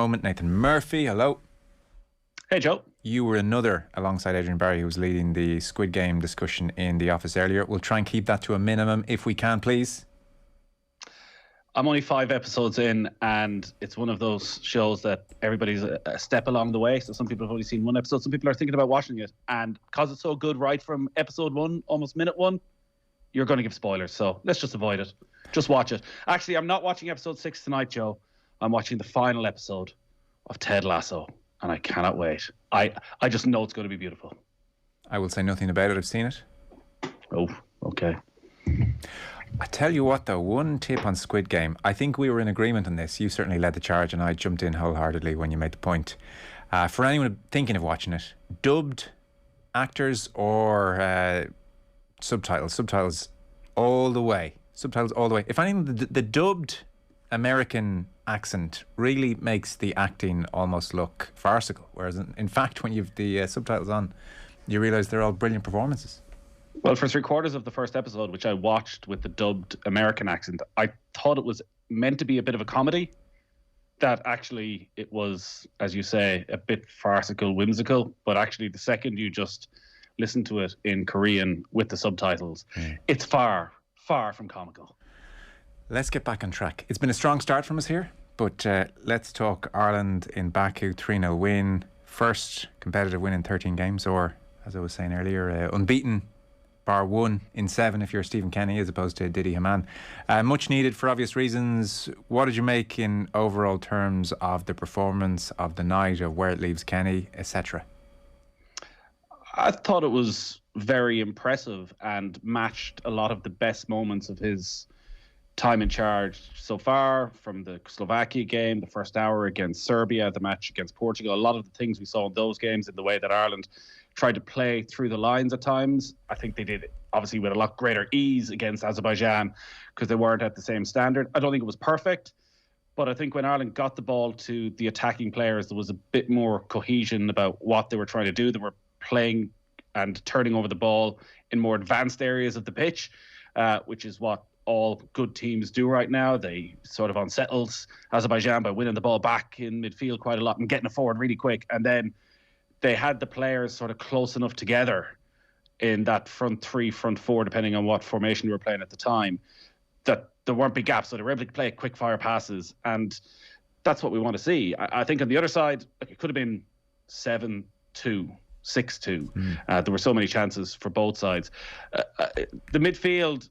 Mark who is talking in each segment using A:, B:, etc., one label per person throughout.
A: Moment, Nathan Murphy, hello.
B: Hey, Joe.
A: You were another alongside Adrian Barry, who was leading the Squid Game discussion in the office earlier. We'll try and keep that to a minimum if we can, please.
B: I'm only 5 episodes in, and it's one of those shows that everybody's a step along the way. So some people have only seen one episode. Some people are thinking about watching it. And because it's so good right from episode 1, almost minute 1, you're going to give spoilers. So let's just avoid it. Just watch it. Actually, I'm not watching episode 6 tonight, Joe. I'm watching the final episode of Ted Lasso, and I cannot wait. I just know it's going to be beautiful.
A: I will say nothing about it. I've seen it.
B: Oh, okay.
A: I tell you what, though, one tip on Squid Game. I think we were in agreement on this. You certainly led the charge, and I jumped in wholeheartedly when you made the point. For anyone thinking of watching it, dubbed actors or subtitles? Subtitles all the way. Subtitles all the way. If anything, the dubbed American accent really makes the acting almost look farcical. Whereas, in fact, when you've the subtitles on, you realise they're all brilliant performances.
B: Well, for 3/4 of the first episode, which I watched with the dubbed American accent, I thought it was meant to be a bit of a comedy. That actually it was, as you say, a bit farcical, whimsical. But actually, the second you just listen to it in Korean with the subtitles, it's far, far from comical.
A: Let's get back on track. It's been a strong start from us here, but let's talk Ireland in Baku, 3-0 win. First competitive win in 13 games, or, as I was saying earlier, unbeaten bar 1 in 7 if you're Stephen Kenny as opposed to Didi Hamann. Much needed for obvious reasons. What did you make in overall terms of the performance of the night, of where it leaves Kenny, etc.?
B: I thought it was very impressive and matched a lot of the best moments of his time in charge so far, from the Slovakia game, the first hour against Serbia, the match against Portugal. A lot of the things we saw in those games, in the way that Ireland tried to play through the lines at times, I think they did obviously with a lot greater ease against Azerbaijan because they weren't at the same standard. I don't think it was perfect, but I think when Ireland got the ball to the attacking players, there was a bit more cohesion about what they were trying to do. They were playing and turning over the ball in more advanced areas of the pitch, which is what all good teams do right now. They sort of unsettled Azerbaijan by winning the ball back in midfield quite a lot and getting it forward really quick. And then they had the players sort of close enough together in that front 3, front 4, depending on what formation they were playing at the time, that there weren't big gaps. So they were able to play quick fire passes. And that's what we want to see. I think on the other side, it could have been 7-2. 6-2. There were so many chances for both sides. The midfield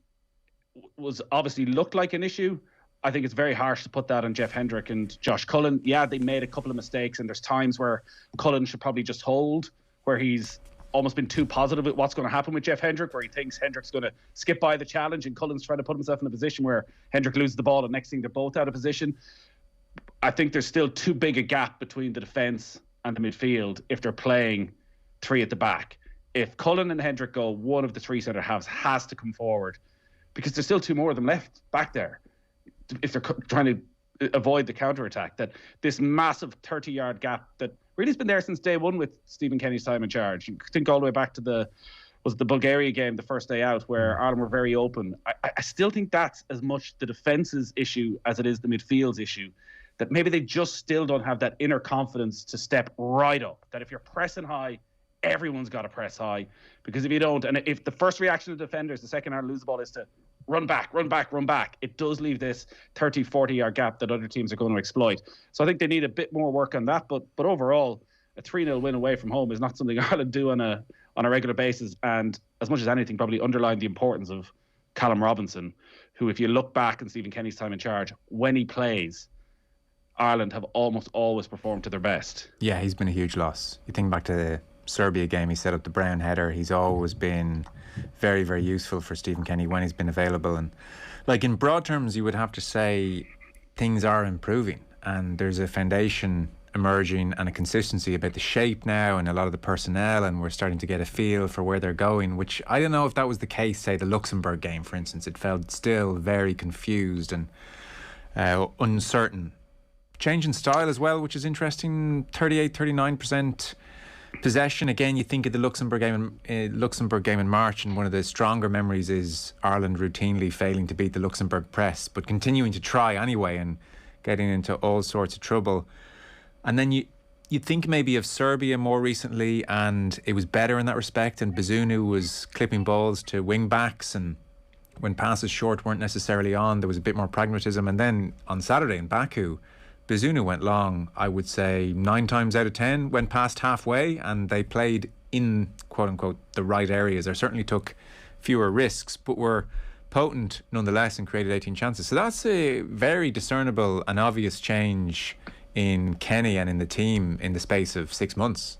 B: was obviously looked like an issue. I think it's very harsh to put that on Jeff Hendrick and Josh Cullen. Yeah, they made a couple of mistakes, and there's times where Cullen should probably just hold, where he's almost been too positive with what's going to happen with Jeff Hendrick, where he thinks Hendrick's going to skip by the challenge and Cullen's trying to put himself in a position where Hendrick loses the ball and next thing they're both out of position. I think there's still too big a gap between the defence and the midfield if they're playing 3 at the back. If Cullen and Hendrick go, one of the 3 centre halves has to come forward, because there's still 2 more of them left back there if they're trying to avoid the counter-attack. That this massive 30-yard gap that really has been there since day one with Stephen Kenny's time in charge. You think all the way back to the Bulgaria game, the first day out, where Ireland were very open. I still think that's as much the defence's issue as it is the midfield's issue, that maybe they just still don't have that inner confidence to step right up, that if you're pressing high, everyone's got to press high, because if you don't, and if the first reaction of the defenders, the second hour lose the ball, is to run back, it does leave this 30, 40-yard gap that other teams are going to exploit. So I think they need a bit more work on that, but overall, a 3-0 win away from home is not something Ireland do on a regular basis, and as much as anything, probably underline the importance of Callum Robinson, who, if you look back in Stephen Kenny's time in charge, when he plays, Ireland have almost always performed to their best.
A: Yeah, he's been a huge loss. You think back to the Serbia game, he set up the brown header. He's always been very, very useful for Stephen Kenny when he's been available. And like, in broad terms, you would have to say things are improving and there's a foundation emerging and a consistency about the shape now and a lot of the personnel, and we're starting to get a feel for where they're going, which I don't know if that was the case, say the Luxembourg game, for instance. It felt still very confused and uncertain. Change in style as well, which is interesting. 38-39% possession. Again, you think of the Luxembourg game in March, and one of the stronger memories is Ireland routinely failing to beat the Luxembourg press, but continuing to try anyway and getting into all sorts of trouble. And then you'd think maybe of Serbia more recently, and it was better in that respect. And Bazunu was clipping balls to wing backs, and when passes short weren't necessarily on, there was a bit more pragmatism. And then on Saturday in Baku, Bazunu went long, I would say 9 times out of 10, went past halfway, and they played in, quote unquote, the right areas, or certainly took fewer risks, but were potent nonetheless and created 18 chances. So that's a very discernible and obvious change in Kenny and in the team in the space of 6 months.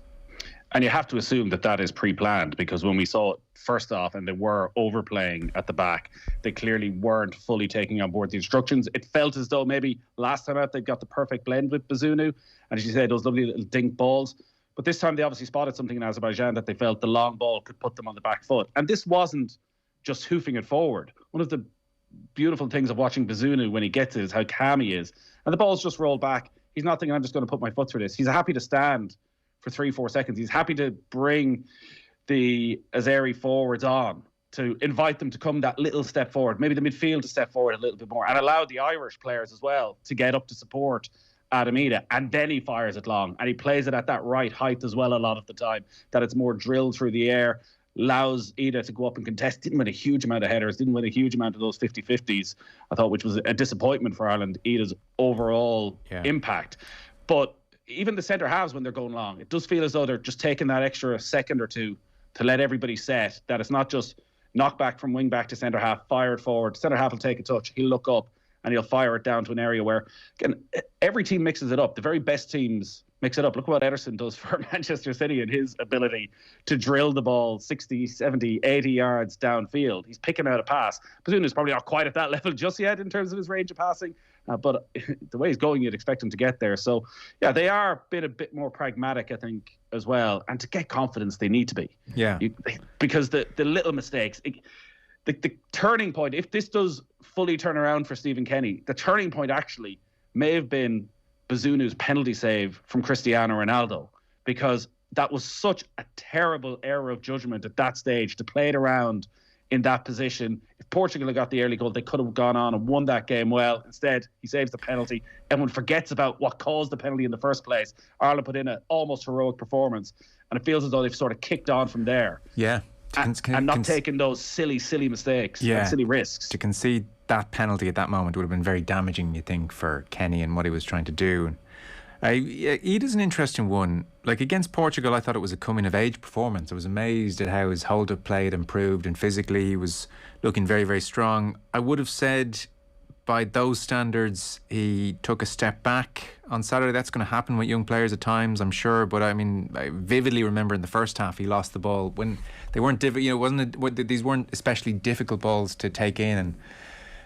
B: And you have to assume that that is pre-planned, because when we saw it first off and they were overplaying at the back, they clearly weren't fully taking on board the instructions. It felt as though maybe last time out they got the perfect blend with Bazunu, and as you said, those lovely little dink balls. But this time they obviously spotted something in Azerbaijan that they felt the long ball could put them on the back foot. And this wasn't just hoofing it forward. One of the beautiful things of watching Bazunu when he gets it is how calm he is. And the ball's just rolled back. He's not thinking, I'm just going to put my foot through this. He's happy to stand for 3-4 seconds. He's happy to bring the Azeri forwards on, to invite them to come that little step forward, maybe the midfield to step forward a little bit more, and allow the Irish players as well to get up to support Adam Idah. And then he fires it long, and he plays it at that right height as well a lot of the time, that it's more drilled through the air, allows Idah to go up and contest. Didn't win a huge amount of headers, didn't win a huge amount of those 50-50s, I thought, which was a disappointment for Ireland, Idah's overall impact. But even the centre halves, when they're going long, it does feel as though they're just taking that extra second or two to let everybody set, that it's not just knock back from wing back to centre half, fire it forward. Centre half will take a touch, he'll look up and he'll fire it down to an area where, again, every team mixes it up. The very best teams mix it up. Look what Ederson does for Manchester City and his ability to drill the ball 60, 70, 80 yards downfield. He's picking out a pass. Bazunu's probably not quite at that level just yet in terms of his range of passing, but the way he's going, you'd expect him to get there. So, yeah, they are a bit more pragmatic, I think, as well. And to get confidence, they need to be.
A: Yeah.
B: Because the little mistakes... The turning point, if this does fully turn around for Stephen Kenny, the turning point actually may have been Bazunu's penalty save from Cristiano Ronaldo, because that was such a terrible error of judgment at that stage to play it around in that position. If Portugal had got the early goal, they could have gone on and won that game well. Instead, he saves the penalty. Everyone forgets about what caused the penalty in the first place. Ireland put in an almost heroic performance, and it feels as though they've sort of kicked on from there.
A: Yeah.
B: And not taking those silly mistakes and silly risks.
A: To concede that penalty at that moment would have been very damaging, you think, for Kenny and what he was trying to do. Idah's an interesting one. Like against Portugal, I thought it was a coming-of-age performance. I was amazed at how his hold-up play had improved, and physically he was looking very, very strong. I would have said by those standards he took a step back on Saturday. That's going to happen with young players at times, I'm sure, but I mean, I vividly remember in the first half he lost the ball when they weren't these weren't especially difficult balls to take in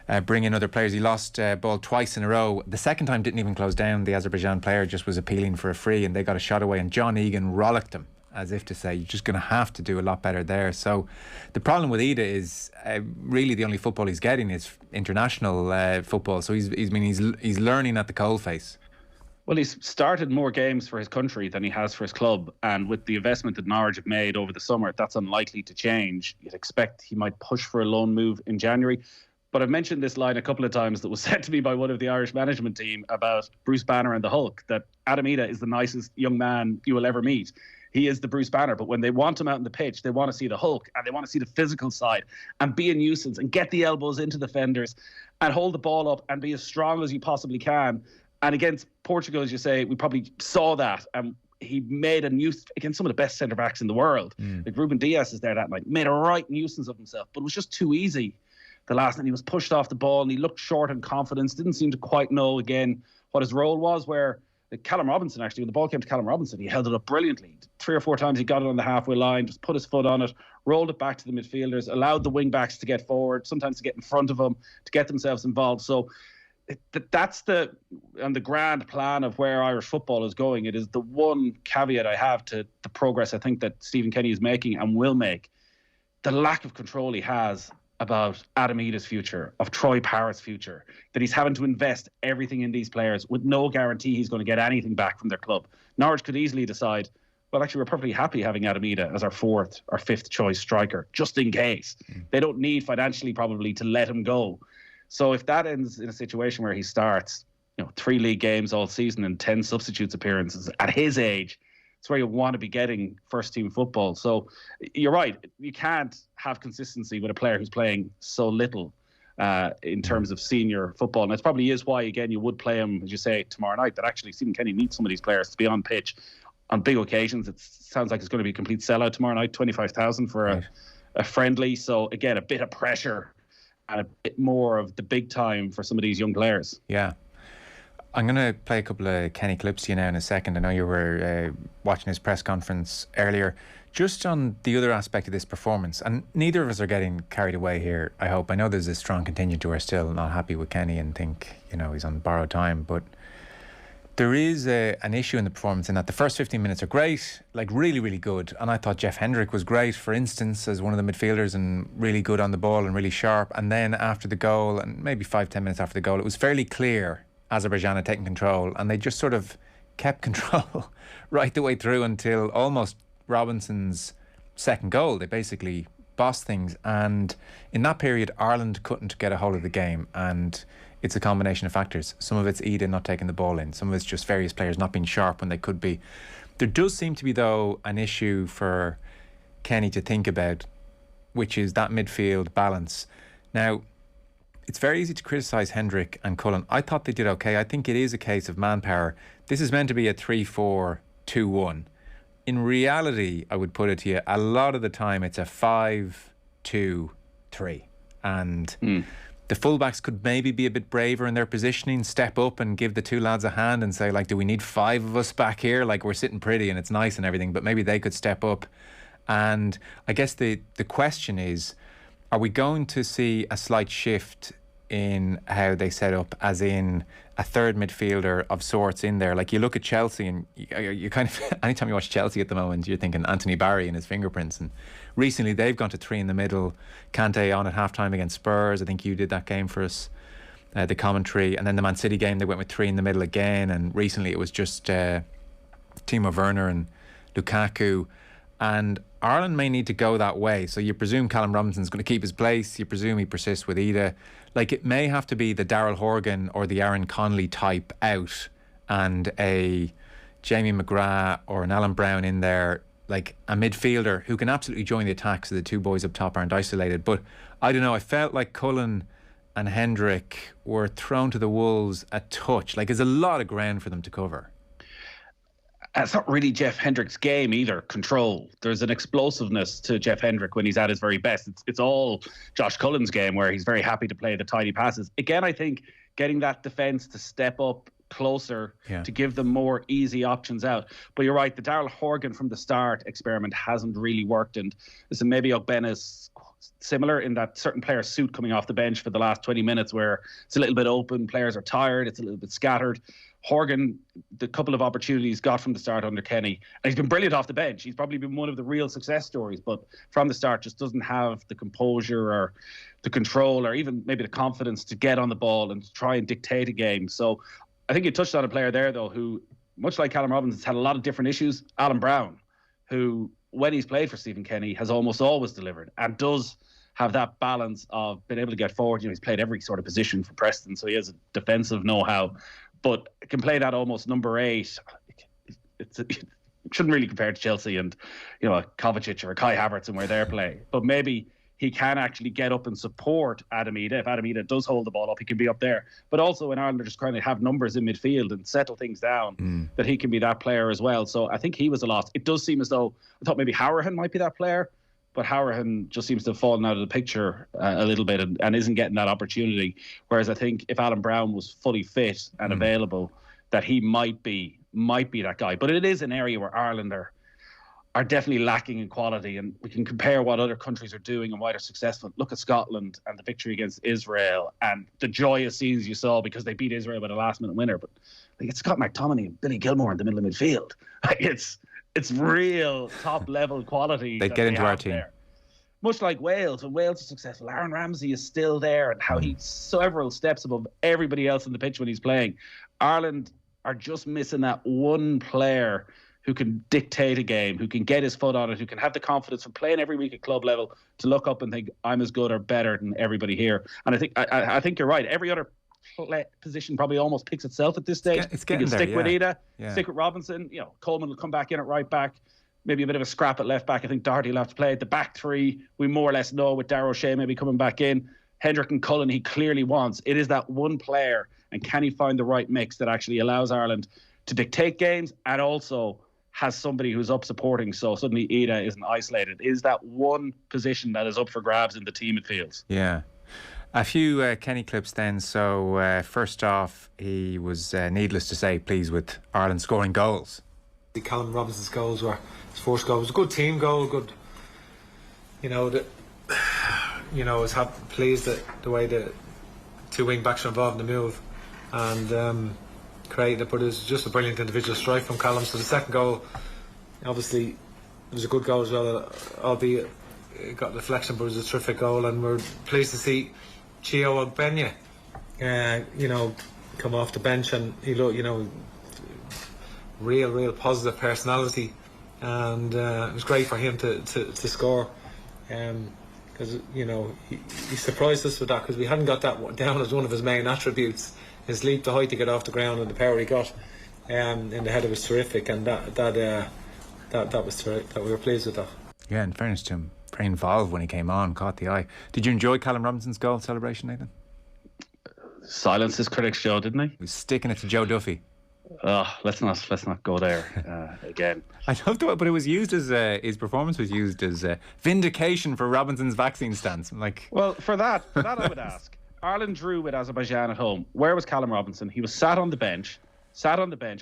A: and bring in other players. He lost ball twice in a row. The second time didn't even close down. The Azerbaijan player just was appealing for a free, and they got a shot away, and John Egan rollicked him, as if to say, you're just going to have to do a lot better there. So the problem with Idah is really the only football he's getting is international football. So he's learning at the coalface.
B: Well, he's started more games for his country than he has for his club. And with the investment that Norwich have made over the summer, that's unlikely to change. You'd expect he might push for a loan move in January. But I've mentioned this line a couple of times that was said to me by one of the Irish management team about Bruce Banner and the Hulk, that Adam Idah is the nicest young man you will ever meet. He is the Bruce Banner, but when they want him out on the pitch, they want to see the Hulk, and they want to see the physical side and be a nuisance and get the elbows into defenders and hold the ball up and be as strong as you possibly can. And against Portugal, as you say, we probably saw that. And he made a nuisance against some of the best centre-backs in the world. Like Ruben Diaz is there that night, made a right nuisance of himself, but it was just too easy the last night. He was pushed off the ball and he looked short in confidence, didn't seem to quite know, again, what his role was, where Callum Robinson, actually, when the ball came to Callum Robinson, he held it up brilliantly. 3 or 4 times he got it on the halfway line, just put his foot on it, rolled it back to the midfielders, allowed the wing-backs to get forward, sometimes to get in front of him, to get themselves involved. So that's the grand plan of where Irish football is going. It is the one caveat I have to the progress I think that Stephen Kenny is making and will make. The lack of control he has about Adam Idah's future, of Troy Parrott's future, that he's having to invest everything in these players with no guarantee he's going to get anything back from their club. Norwich could easily decide, well, actually, we're perfectly happy having Adam Idah as our 4th or 5th choice striker, just in case. They don't need financially probably to let him go. So if that ends in a situation where he starts, 3 league games all season and 10 substitutes appearances at his age. It's where you want to be getting first team football. So you're right. You can't have consistency with a player who's playing so little in terms of senior football. And it probably is why, again, you would play him, as you say, tomorrow night, that actually Stephen Kenny needs some of these players to be on pitch on big occasions. It sounds like it's going to be a complete sellout tomorrow night, 25,000 for a friendly. So again, a bit of pressure and a bit more of the big time for some of these young players.
A: Yeah. I'm going to play a couple of Kenny clips to you now in a second. I know you were watching his press conference earlier. Just on the other aspect of this performance, and neither of us are getting carried away here, I hope. I know there's a strong contingent who are still not happy with Kenny and think, he's on borrowed time. But there is an issue in the performance in that the first 15 minutes are great, like really, really good. And I thought Jeff Hendrick was great, for instance, as one of the midfielders and really good on the ball and really sharp. And then after the goal, and maybe 5-10 minutes after the goal, it was fairly clear Azerbaijan had taken control, and they just sort of kept control right the way through until almost Robinson's second goal. They basically bossed things, and in that period Ireland couldn't get a hold of the game, and it's a combination of factors. Some of it's Idah not taking the ball in, some of it's just various players not being sharp when they could be. There does seem to be, though, an issue for Kenny to think about, which is that midfield balance. Now, it's very easy to criticise Hendrick and Cullen. I thought they did okay. I think it is a case of manpower. This is meant to be a 3-4-2-1. In reality, I would put it to you, a lot of the time it's a 5-2-3. And the fullbacks could maybe be a bit braver in their positioning, step up and give the two lads a hand and say, do we need 5 of us back here? We're sitting pretty and it's nice and everything, but maybe they could step up. And I guess the question is, are we going to see a slight shift in how they set up, as in a third midfielder of sorts in there? You look at Chelsea and you kind of, anytime you watch Chelsea at the moment, you're thinking Anthony Barry and his fingerprints. And recently they've gone to 3 in the middle. Kante on at half-time against Spurs. I think you did that game for us, the commentary. And then the Man City game, they went with 3 in the middle again. And recently it was just Timo Werner and Lukaku. And Ireland may need to go that way. So you presume Callum Robinson's going to keep his place. You presume he persists with Idah. It may have to be the Daryl Horgan or the Aaron Connolly type out, and a Jamie McGrath or an Alan Brown in there, a midfielder who can absolutely join the attack so the two boys up top aren't isolated. But I don't know, I felt like Cullen and Hendrick were thrown to the wolves a touch. There's a lot of ground for them to cover.
B: It's not really Jeff Hendrick's game either, control. There's an explosiveness to Jeff Hendrick when he's at his very best. It's all Josh Cullen's game, where he's very happy to play the tidy passes. Again, I think getting that defence to step up closer to give them more easy options out. But you're right, the Daryl Horgan from the start experiment hasn't really worked. And listen, maybe Ogbena is similar in that certain players suit coming off the bench for the last 20 minutes where it's a little bit open, players are tired, it's a little bit scattered. Horgan, the couple of opportunities got from the start under Kenny, and he's been brilliant off the bench. He's probably been one of the real success stories, but from the start just doesn't have the composure or the control or even maybe the confidence to get on the ball and try and dictate a game. So I think you touched on a player there, though, who, much like Callum Robinson, has had a lot of different issues. Alan Brown, who, when he's played for Stephen Kenny, has almost always delivered and does have that balance of being able to get forward. He's played every sort of position for Preston, so he has a defensive know-how, but can play that almost number 8. It shouldn't really compare to Chelsea and, a Kovacic or a Kai Havertz and where they're playing. But maybe he can actually get up and support Adam Idah. If Adam Idah does hold the ball up, he can be up there. But also in Ireland, they're just trying to have numbers in midfield and settle things down, that he can be that player as well. So I think he was a loss. It does seem as though, I thought maybe Howerhan might be that player, but Howerhan just seems to have fallen out of the picture a little bit and isn't getting that opportunity. Whereas I think if Alan Brown was fully fit and available, that he might be that guy. But it is an area where Ireland are definitely lacking in quality, and we can compare what other countries are doing and why they're successful. Look at Scotland and the victory against Israel and the joyous scenes you saw because they beat Israel with a last-minute winner. But it's Scott McTominay and Billy Gilmore in the middle of midfield. It's real top-level quality.
A: They'd get into our team.
B: There. Much like Wales, when Wales is successful, Aaron Ramsey is still there, and how he's several steps above everybody else on the pitch when he's playing. Ireland are just missing that one player who can dictate a game, who can get his foot on it, who can have the confidence from playing every week at club level to look up and think, I'm as good or better than everybody here. And I think you're right. Every other position probably almost picks itself at this stage.
A: It's getting there,
B: stick with Idah,
A: yeah.
B: stick with Robinson. Coleman will come back in at right back. Maybe a bit of a scrap at left back. I think Doherty will have to play. The back three, we more or less know, with Darragh O'Shea maybe coming back in. Hendrick and Cullen, he clearly wants. It is that one player, and can he find the right mix that actually allows Ireland to dictate games and also has somebody who's up supporting, so suddenly Idah isn't isolated. Is that one position that is up for grabs in the team midfield?
A: Yeah. A few Kenny clips then. So first off, he was, needless to say, pleased with Ireland scoring goals.
C: Callum Robinson's goals were his first goal. It was a good team goal. Good, I was pleased that the way the two wing backs were involved in the move and created it. But it was just a brilliant individual strike from Callum. So the second goal, obviously, it was a good goal as well. Albeit it got deflection, but it was a terrific goal. And we're pleased to see Chio Ogbenya, come off the bench, and he looked, real positive personality, and it was great for him to score, because he surprised us with that, because we hadn't got that down as one of his main attributes. His leap to height to get off the ground and the power he got in the header was terrific, and that was terrific. That we were pleased with that.
A: Yeah, in fairness to him, very involved when he came on, caught the eye. Did you enjoy Callum Robinson's goal celebration, Nathan?
B: Silenced his critics, Joe, didn't he?
A: He was sticking it to Joe Duffy.
B: Let's not go there again.
A: I loved it, but it was used as his performance was used as vindication for Robinson's vaccine stance. I'm like,
B: well, for that I would ask. Ireland drew with Azerbaijan at home. Where was Callum Robinson? He was sat on the bench,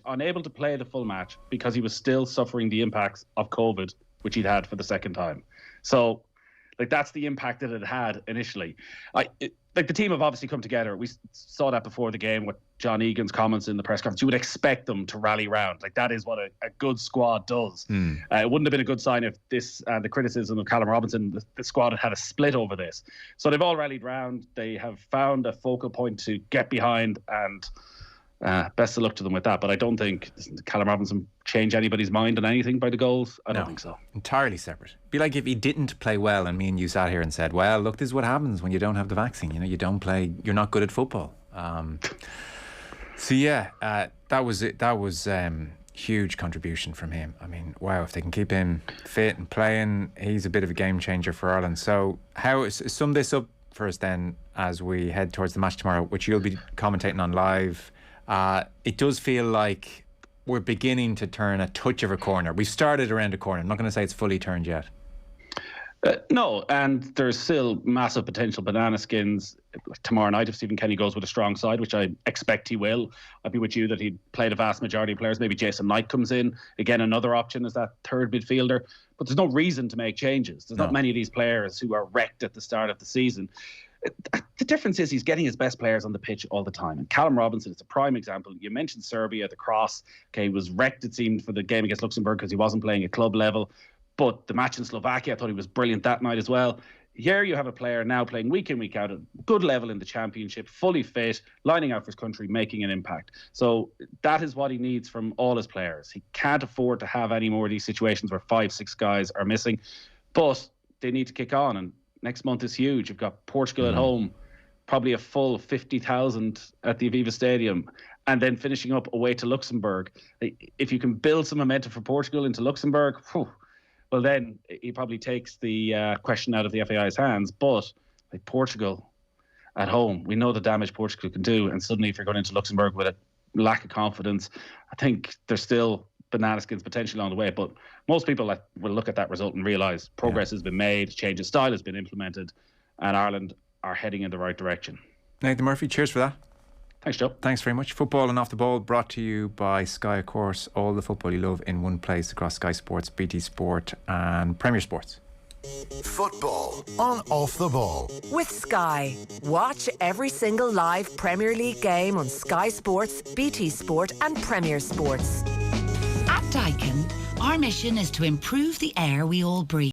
B: unable to play the full match because he was still suffering the impacts of COVID, which he'd had for the second time. So, that's the impact that it had initially. The team have obviously come together. We saw that before the game with John Egan's comments in the press conference. You would expect them to rally round. That is what a good squad does. It wouldn't have been a good sign if the criticism of Callum Robinson, the squad had a split over this. So they've all rallied round. They have found a focal point to get behind, and best of luck to them with that. But I don't think Callum Robinson changed anybody's mind on anything by the goals. I don't think so. Entirely
A: separate. Be like if he didn't play well and me and you sat here and said, well, look, this is what happens when you don't have the vaccine. You don't play, you're not good at football. That was it. That was huge contribution from him. I mean, wow, if they can keep him fit and playing, he's a bit of a game changer for Ireland. So sum this up for us then as we head towards the match tomorrow, which you'll be commentating on live. It does feel like we're beginning to turn a touch of a corner. We've started around a corner. I'm not going to say it's fully turned yet.
B: No, and there's still massive potential banana skins tomorrow night if Stephen Kenny goes with a strong side, which I expect he will. I'd be with you that he'd play the vast majority of players. Maybe Jason Knight comes in. Again, another option is that third midfielder. But there's no reason to make changes. There's not many of these players who are wrecked at the start of the season. The difference is he's getting his best players on the pitch all the time. And Callum Robinson is a prime example. You mentioned Serbia, the cross. Okay, he was wrecked, it seemed, for the game against Luxembourg because he wasn't playing at club level. But the match in Slovakia, I thought he was brilliant that night as well. Here you have a player now playing week in, week out at good level in the championship, fully fit, lining out for his country, making an impact. So that is what he needs from all his players. He can't afford to have any more of these situations where 5-6 guys are missing. But they need to kick on, and next month is huge. You've got Portugal at home, probably a full 50,000 at the Aviva Stadium, and then finishing up away to Luxembourg. If you can build some momentum for Portugal into Luxembourg, well, then he probably takes the question out of the FAI's hands. But Portugal at home, we know the damage Portugal can do. And suddenly, if you're going into Luxembourg with a lack of confidence, I think there's still banana skins potentially on the way. But most people will look at that result and realise progress has been made, change of style has been implemented, and Ireland are heading in the right direction.
A: Nathan Murphy, cheers for that.
B: Thanks, Joe.
A: Thanks very much. Football and Off the Ball brought to you by Sky, of course. All the football you love in one place across Sky Sports, BT Sport and Premier Sports.
D: Football on Off the Ball
E: with Sky. Watch every single live Premier League game on Sky Sports, BT Sport and Premier Sports.
F: At Daikin, our mission is to improve the air we all breathe.